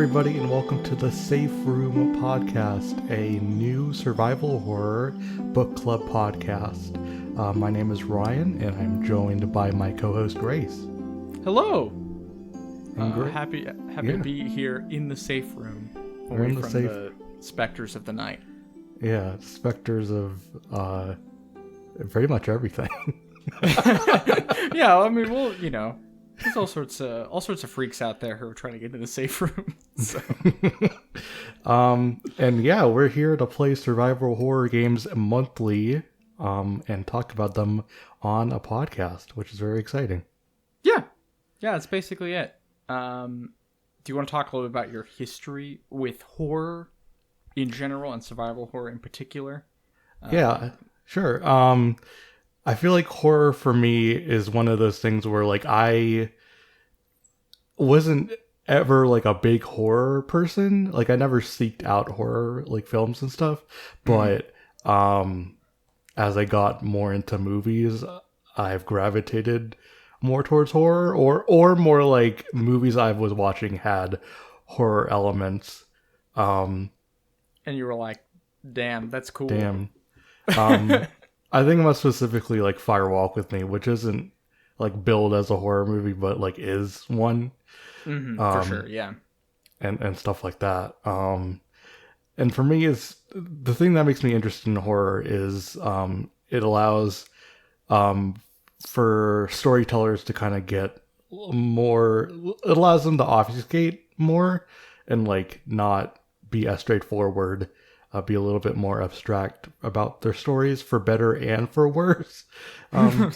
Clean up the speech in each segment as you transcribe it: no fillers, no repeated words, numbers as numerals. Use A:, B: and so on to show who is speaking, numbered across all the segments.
A: everybody, and welcome to the Safe Room Podcast, a new survival horror book club podcast. My name is Ryan, and I'm joined by my co-host Grace.
B: Hello.
A: And
B: happy to be here in the safe room, away from the specters of the night.
A: Yeah, specters of pretty much everything.
B: Yeah, I mean, well, there's all sorts of freaks out there who are trying to get into the safe room. So.
A: And yeah, we're here to play survival horror games monthly, and talk about them on a podcast, which is very exciting.
B: Yeah, that's basically it. Do you want to talk a little bit about your history with horror in general and survival horror in particular?
A: Yeah, sure. I feel like horror for me is one of those things where like I wasn't ever like a big horror person. Like I never seeked out horror like films and stuff. But as I got more into movies, I've gravitated more towards horror or more like movies I was watching had horror elements.
B: And you were like, damn, that's cool.
A: Damn. I think about specifically like Fire Walk with Me, which isn't like billed as a horror movie, but like is one.
B: For sure, yeah.
A: And stuff like that. And for me, is the thing that makes me interested in horror is it allows for storytellers to kind of get more. It allows them to obfuscate more and like not be as straightforward. Be a little bit more abstract about their stories, for better and for worse. And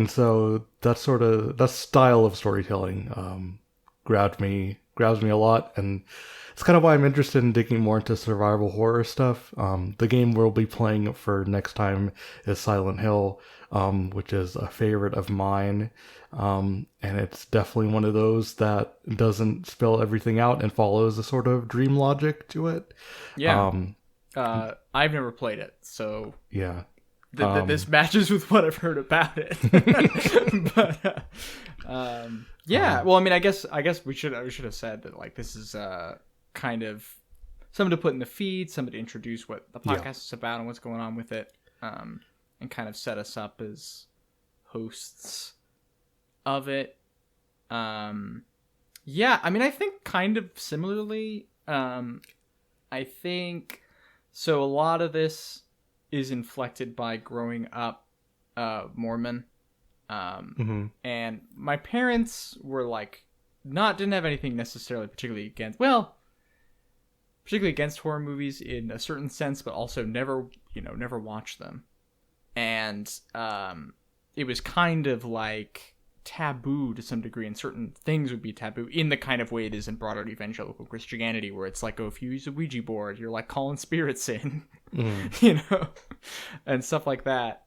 A: so that style of storytelling grabs me a lot, and it's kind of why I'm interested in digging more into survival horror stuff. The game we'll be playing for next time is Silent Hill, which is a favorite of mine. And it's definitely one of those that doesn't spell everything out and follows a sort of dream logic to it.
B: Yeah. I've never played it, so
A: yeah.
B: This matches with what I've heard about it. But yeah. Well, I mean, I guess we should have said that like this is kind of something to put in the feed, somebody to introduce what the podcast is about and what's going on with it, and kind of set us up as hosts of it. Yeah, I mean, I think kind of similarly. I think so. A lot of this is inflected by growing up Mormon, and my parents were like didn't have anything necessarily particularly against horror movies in a certain sense, but also never watched them, and it was kind of like taboo to some degree, and certain things would be taboo in the kind of way it is in broader evangelical Christianity, where it's like, oh, if you use a Ouija board, you're like calling spirits in, and stuff like that.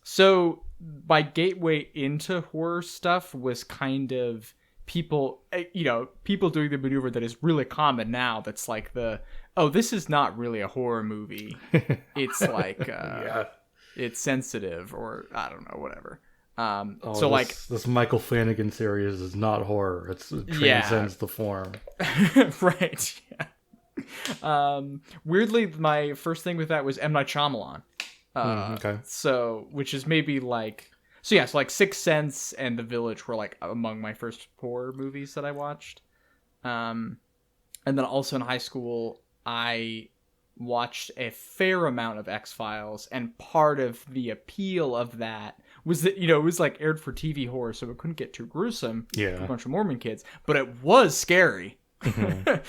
B: So my gateway into horror stuff was kind of people doing the maneuver that is really common now. That's like this is not really a horror movie. It's like, it's sensitive, or I don't know, whatever. This Michael
A: Flanagan series is not horror. It transcends the form.
B: Right. Yeah. Weirdly, my first thing with that was M. Night Shyamalan.
A: Okay.
B: So, which is maybe like, so like Sixth Sense and The Village were like among my first horror movies that I watched. And then also in high school, I watched a fair amount of X-Files, and part of the appeal of that was that, it was like aired for TV horror, so it couldn't get too gruesome for a bunch of Mormon kids, but it was scary. And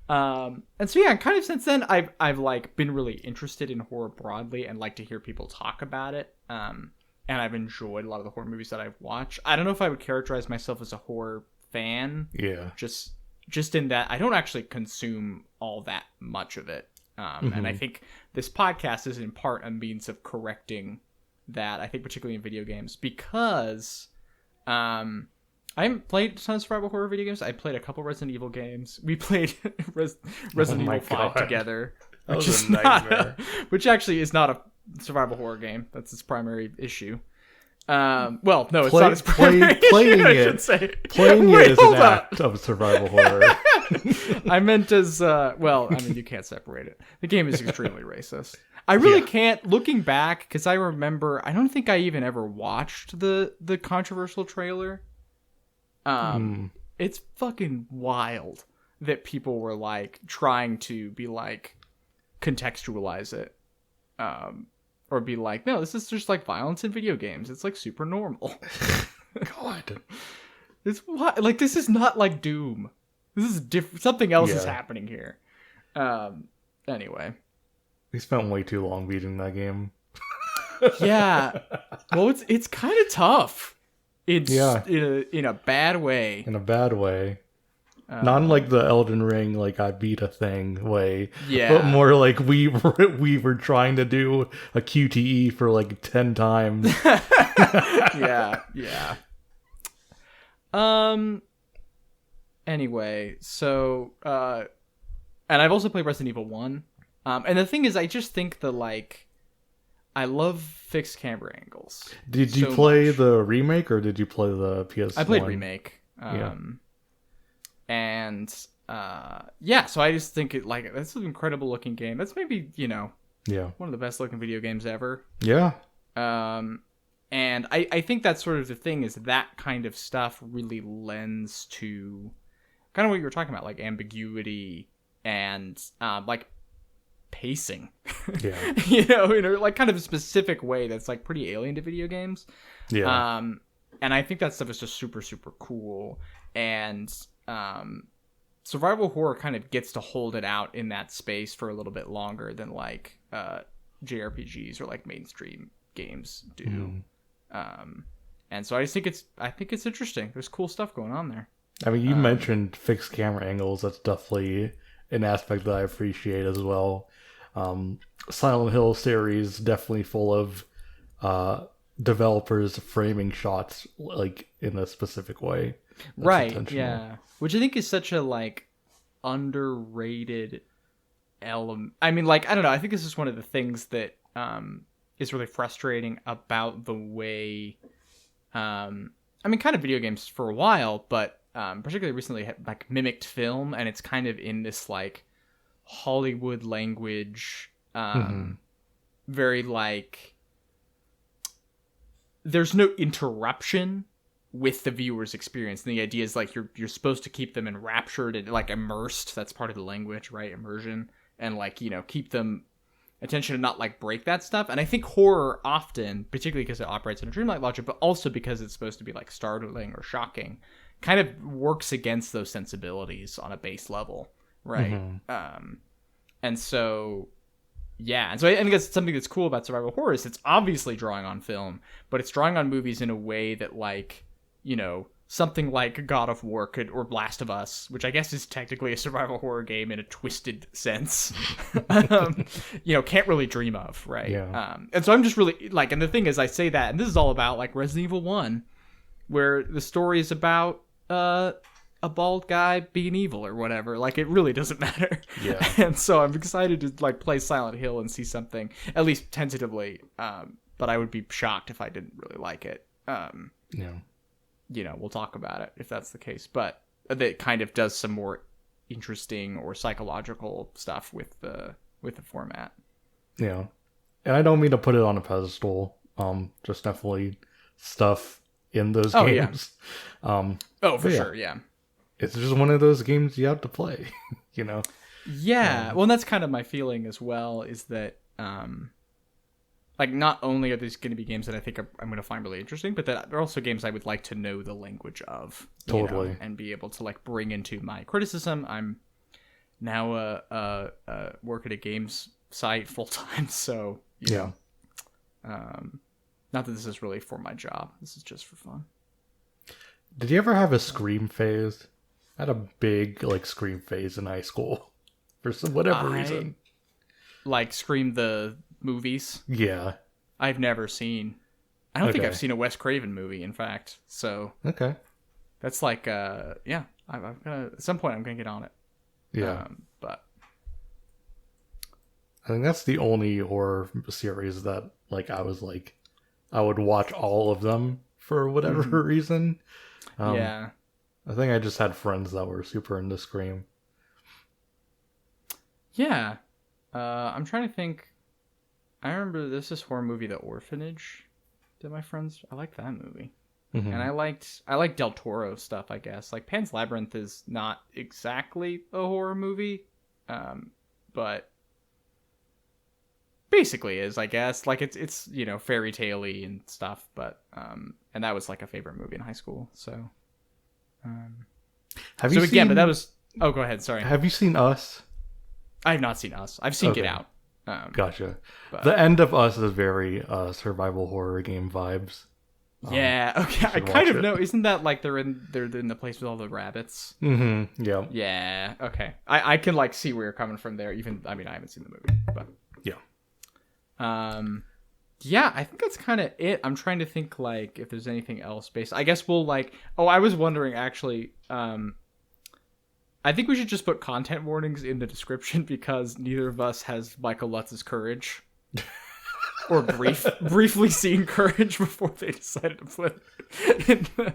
B: so yeah, kind of since then I've like been really interested in horror broadly and like to hear people talk about it. And I've enjoyed a lot of the horror movies that I've watched. I don't know if I would characterize myself as a horror fan.
A: Yeah.
B: Just in that I don't actually consume all that much of it. And I think this podcast is in part a means of correcting that, I think particularly in video games, because I haven't played a ton of survival horror video games. I played a couple Resident Evil games. We played Resident Evil 5 together.
A: That was a nightmare.
B: Which actually is not a survival horror game. That's its primary issue. Well, no, it's not its primary
A: playing
B: I
A: it.
B: should say.
A: Playing
B: Wait,
A: it is
B: hold
A: an
B: on.
A: act of survival horror.
B: I meant as well. I mean, you can't separate it. The game is extremely racist. I really can't. Looking back, because I remember, I don't think I even ever watched the controversial trailer. It's fucking wild that people were like trying to be like contextualize it, or be like, no, this is just like violence in video games. It's like super normal.
A: God,
B: It's like this is not like Doom. This is different. Something else is
A: Yeah.
B: happening here. Anyway,
A: we spent way too long beating that game.
B: yeah. Well, it's kind of tough. It's
A: Yeah.
B: in a bad way.
A: In a bad way. Not in like the Elden Ring, like I beat a thing way.
B: Yeah.
A: But more like we were trying to do a QTE for like 10 times.
B: Yeah. Anyway, so and I've also played Resident Evil 1. And the thing is, I just think I love fixed camera angles.
A: Did you
B: so
A: play
B: much.
A: the remake or did you play the PS1?
B: I played remake.
A: Yeah.
B: And yeah, so I just think that's an incredible looking game. That's maybe,
A: Yeah.
B: one of the best looking video games ever.
A: Yeah.
B: And I think that's sort of the thing, is that kind of stuff really lends to kind of what you were talking about, like ambiguity and like pacing.
A: Yeah.
B: in a like kind of a specific way that's like pretty alien to video games.
A: Yeah.
B: And I think that stuff is just super, super cool. And survival horror kind of gets to hold it out in that space for a little bit longer than like JRPGs or like mainstream games do. And so I think it's interesting. There's cool stuff going on there.
A: I mean, you mentioned fixed camera angles. That's definitely an aspect that I appreciate as well. Silent Hill series definitely full of developers framing shots like in a specific way. That's
B: Right.
A: intentional.
B: Yeah. Which I think is such a like underrated element. I mean, like, I don't know. I think this is one of the things that is really frustrating about the way I mean, kind of video games for a while, but particularly recently had like mimicked film, and it's kind of in this like Hollywood language, very like there's no interruption with the viewer's experience. And the idea is like you're supposed to keep them enraptured and like immersed. That's part of the language, right? Immersion, and like, keep them attention and not like break that stuff. And I think horror often, particularly because it operates in a dreamlike logic, but also because it's supposed to be like startling or shocking, kind of works against those sensibilities on a base level, right? And so yeah, and so I think that's something that's cool about survival horror, is it's obviously drawing on film, but it's drawing on movies in a way that like, something like God of War or Last of Us, which I guess is technically a survival horror game in a twisted sense, can't really dream of, right?
A: Yeah.
B: And so I'm just really like, and the thing is, I say that, and this is all about like Resident Evil 1, where the story is about a bald guy being evil or whatever. Like, it really doesn't matter.
A: Yeah.
B: And so I'm excited to like play Silent Hill and see something, at least tentatively. But I would be shocked if I didn't really like it.
A: Yeah.
B: We'll talk about it if that's the case. But that kind of does some more interesting or psychological stuff with the format.
A: Yeah. And I don't mean to put it on a pedestal. Just definitely stuff in those games.
B: For
A: yeah.
B: sure, yeah.
A: It's just one of those games you have to play,
B: Yeah, well, and that's kind of my feeling as well, is that, like, not only are these going to be games that I think I'm going to find really interesting, but that they're also games I would like to know the language of.
A: Totally.
B: And be able to, like, bring into my criticism. I'm now work at a games site full-time, so,
A: Yeah.
B: not that this is really for my job. This is just for fun.
A: Did you ever have a Scream phase? I had a big, like, Scream phase in high school. For whatever reason.
B: Like, Scream the movies.
A: Yeah.
B: I've never seen. I don't think
A: Okay.
B: I've seen a Wes Craven movie, in fact. So
A: Okay.
B: that's like, yeah. I'm gonna at some point I'm gonna get on it.
A: Yeah.
B: But
A: I think that's the only horror series that, like, I was, like, I would watch all of them for whatever reason.
B: Yeah.
A: I think I just had friends that were super into Scream.
B: Yeah. I'm trying to think. I remember there's this horror movie, The Orphanage, that my friends. I liked that movie,
A: Mhm.
B: and I liked Del Toro stuff. I guess like Pan's Labyrinth is not exactly a horror movie, but basically is, I guess. Like it's fairy tale-y and stuff, but and that was like a favorite movie in high school. So,
A: Have you seen?
B: but that was. Oh, go ahead. Sorry,
A: Have you seen Us?
B: I have not seen Us. I've seen Get
A: Okay.
B: Out.
A: Gotcha.
B: But-
A: The end of Us is very survival horror game vibes.
B: Yeah. Okay. I
A: should
B: kind
A: watch
B: of
A: it.
B: know. Isn't that like they're in the place with all the rabbits?
A: Mm-hmm. Yeah.
B: Yeah. Okay. I can like see where you're coming from there. Even I haven't seen the movie, but
A: Yeah.
B: yeah, I think that's kind of it. I'm trying to think like if there's anything else based. I guess we'll like. Oh, I was wondering actually. I think we should just put content warnings in the description because neither of us has Michael Lutz's Courage. Or briefly seen Courage before they decided to put it in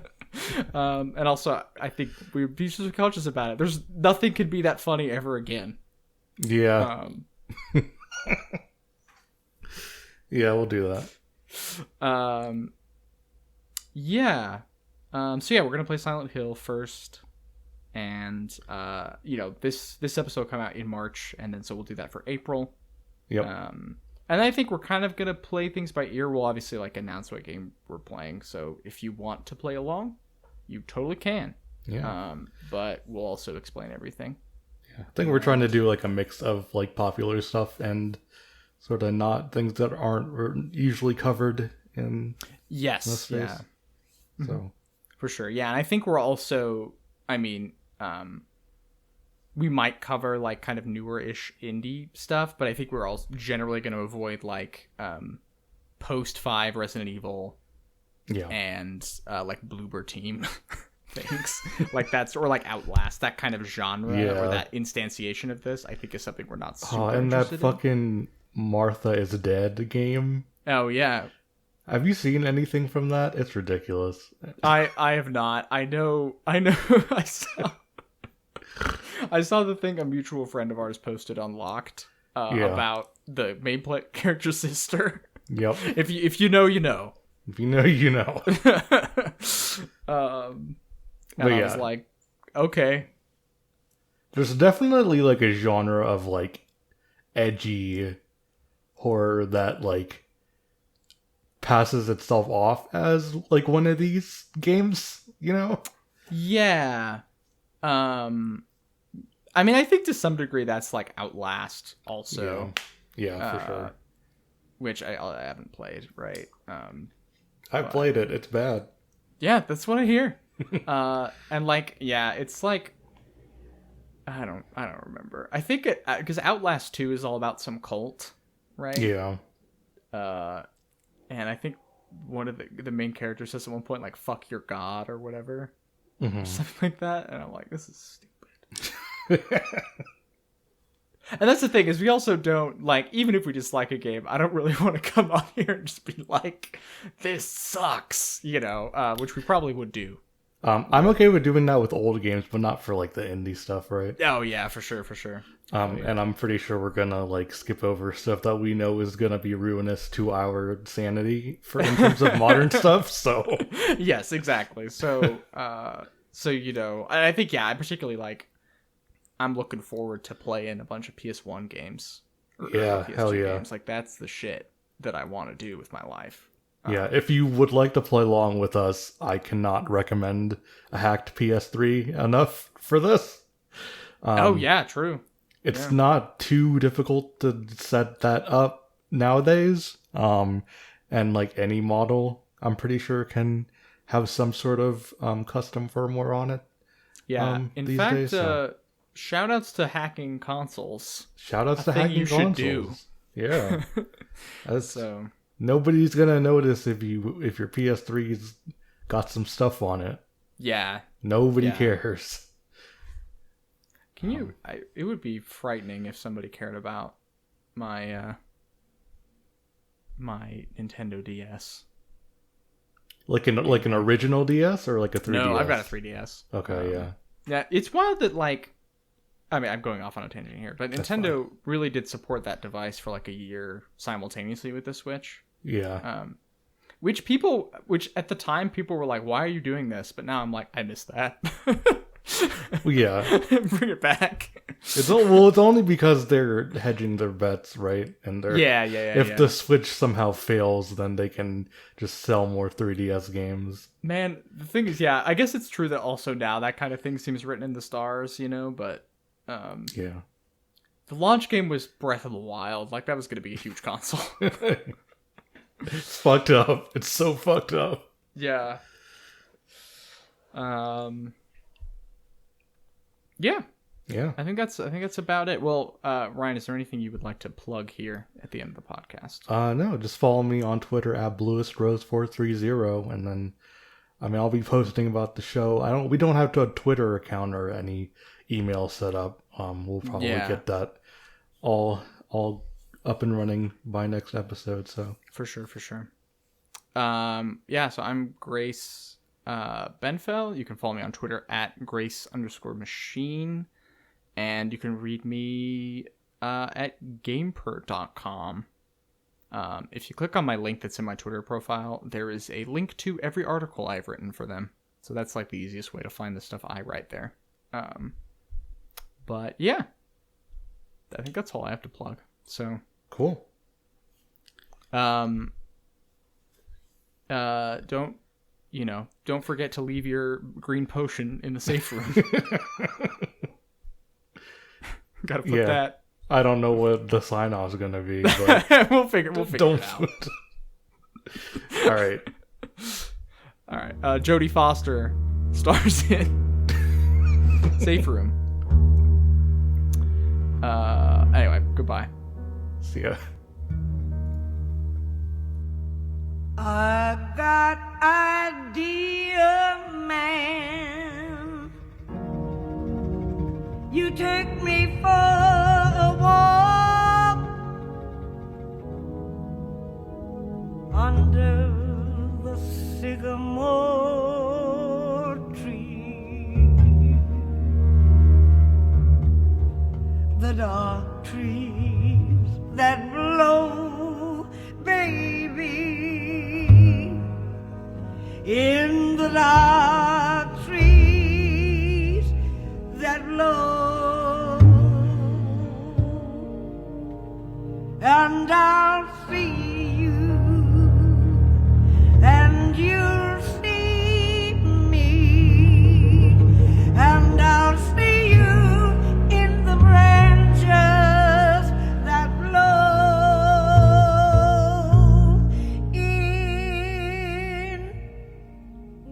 B: and also, I think we'd be just conscious about it. There's nothing could be that funny ever again.
A: Yeah. Yeah, we'll do that.
B: Yeah. So yeah, we're gonna play Silent Hill first, and this episode will come out in March, and then so we'll do that for April.
A: Yep.
B: And I think we're kind of gonna play things by ear. We'll obviously like announce what game we're playing, so if you want to play along, you totally can.
A: Yeah.
B: But we'll also explain everything.
A: I think we're trying to do like a mix of like popular stuff and sort of not things that aren't usually covered in
B: Yes.
A: this space.
B: Yeah.
A: So
B: For sure. Yeah, and I think we're also, we might cover like kind of newer-ish indie stuff, but I think we're all generally going to avoid like post 5 Resident Evil
A: yeah.
B: and like Bloober Team things. Like that's or like Outlast, that kind of genre
A: Yeah.
B: or that instantiation of this, I think is something we're not super
A: Oh, and that
B: interested
A: fucking Martha is Dead game.
B: in. Oh yeah.
A: Have you seen anything from that? It's ridiculous.
B: I have not. I know I saw the thing a mutual friend of ours posted on Locked about the main character sister.
A: Yep.
B: If you know, you know.
A: If you know, you know.
B: And I
A: yeah.
B: was like, okay.
A: There's definitely like a genre of like edgy horror that like passes itself off as like one of these games, you know?
B: Yeah. I think to some degree that's like Outlast also.
A: Yeah, for sure.
B: Which I haven't played, right?
A: I played it. It's bad.
B: Yeah, that's what I hear. And like, yeah, it's like I don't remember. I think it because Outlast 2 is all about some cult, right?
A: Yeah.
B: And I think one of the main characters says at one point like "fuck your god" or whatever,
A: Mhm.
B: something like that, and I'm like, this is stupid. And that's the thing is we also don't like, even if we dislike a game, I don't really want to come on here and just be like, this sucks, which we probably would do.
A: I'm okay with doing that with old games, but not for like the indie stuff, right?
B: Oh yeah, for sure.
A: And I'm pretty sure we're gonna like skip over stuff that we know is gonna be ruinous to our sanity in terms of modern stuff. So
B: yes, exactly. So I think I particularly like. I'm looking forward to playing a bunch of PS1 games.
A: Yeah,
B: PS2
A: hell yeah.
B: games. Like that's the shit that I want to do with my life.
A: yeah, if you would like to play along with us, I cannot recommend a hacked PS3 enough for this.
B: Oh yeah, true.
A: It's not too difficult to set that up nowadays. And like any model, I'm pretty sure can have some sort of custom firmware on it.
B: Yeah. In
A: these
B: fact,
A: days, so.
B: shout outs to hacking consoles.
A: Shoutouts to
B: thing
A: hacking
B: you
A: consoles.
B: should do.
A: Yeah.
B: So
A: Nobody's gonna notice if your PS3's got some stuff on it.
B: yeah.
A: Nobody
B: Yeah.
A: cares.
B: Can you? It would be frightening if somebody cared about my my Nintendo DS.
A: Like an original DS or like a 3DS?
B: No, I've got a 3DS.
A: Okay, yeah.
B: Yeah, it's wild that like, I mean, I'm going off on a tangent here, but Nintendo really did support that device for like a year simultaneously with the Switch.
A: Yeah.
B: Which at the time people were like, "Why are you doing this?" But now I'm like, I miss that.
A: Yeah.
B: Bring it back.
A: It's only because they're hedging their bets, right? And they're If the Switch somehow fails, then they can just sell more 3DS games.
B: Man, the thing is, yeah, I guess it's true that also now that kind of thing seems written in the stars, but
A: yeah.
B: The launch game was Breath of the Wild. Like, that was going to be a huge console.
A: It's fucked up. It's so fucked up.
B: Yeah. Yeah.
A: Yeah.
B: I think that's about it. Well, Ryan, is there anything you would like to plug here at the end of the podcast?
A: No, just follow me on Twitter at BluestRose430, and then I'll be posting about the show. We don't have a Twitter account or any email set up. We'll probably get that all up and running by next episode. So
B: for sure. So I'm Grace Benfell. You can follow me on Twitter at Grace_machine, and you can read me at GamePer.com. If you click on my link that's in my Twitter profile, there is a link to every article I've written for them. So that's like the easiest way to find the stuff I write there. But yeah, I think that's all I have to plug. So
A: cool.
B: Don't forget to leave your green potion in the safe room. Gotta put that.
A: I don't know what the sign off is gonna be, but
B: we'll figure it out.
A: All right.
B: Jodie Foster stars in Safe Room. Anyway, goodbye.
A: See ya.
C: I got idea, man. You take me for a walk under the sycamore tree, the dark trees that blow, baby, in the dark trees that blow, and I'll see you, and you'll see me, and I'll see you in the branches that blow in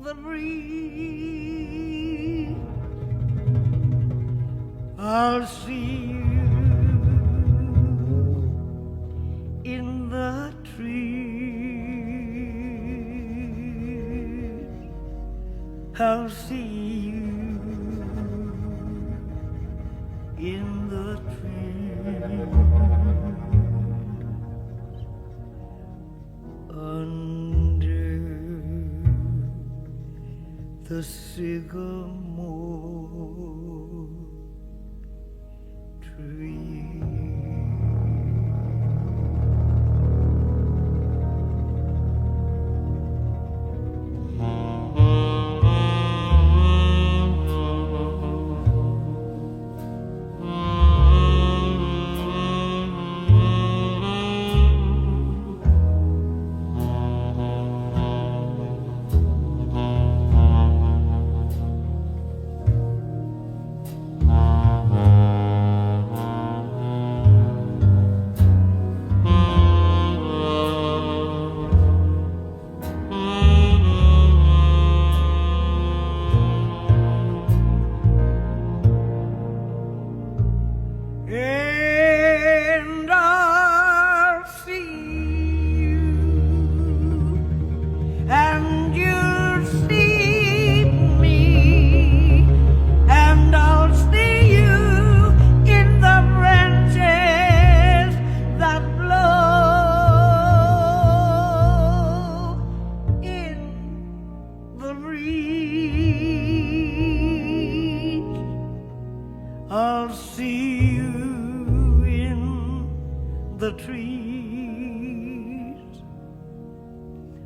C: the breeze. I'll see you in the trees. I'll see you in the trees. Under the sycamore tree.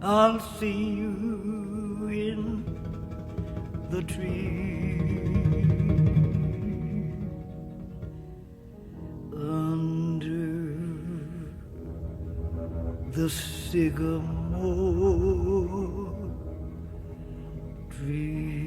C: I'll see you in the tree under the sycamore tree.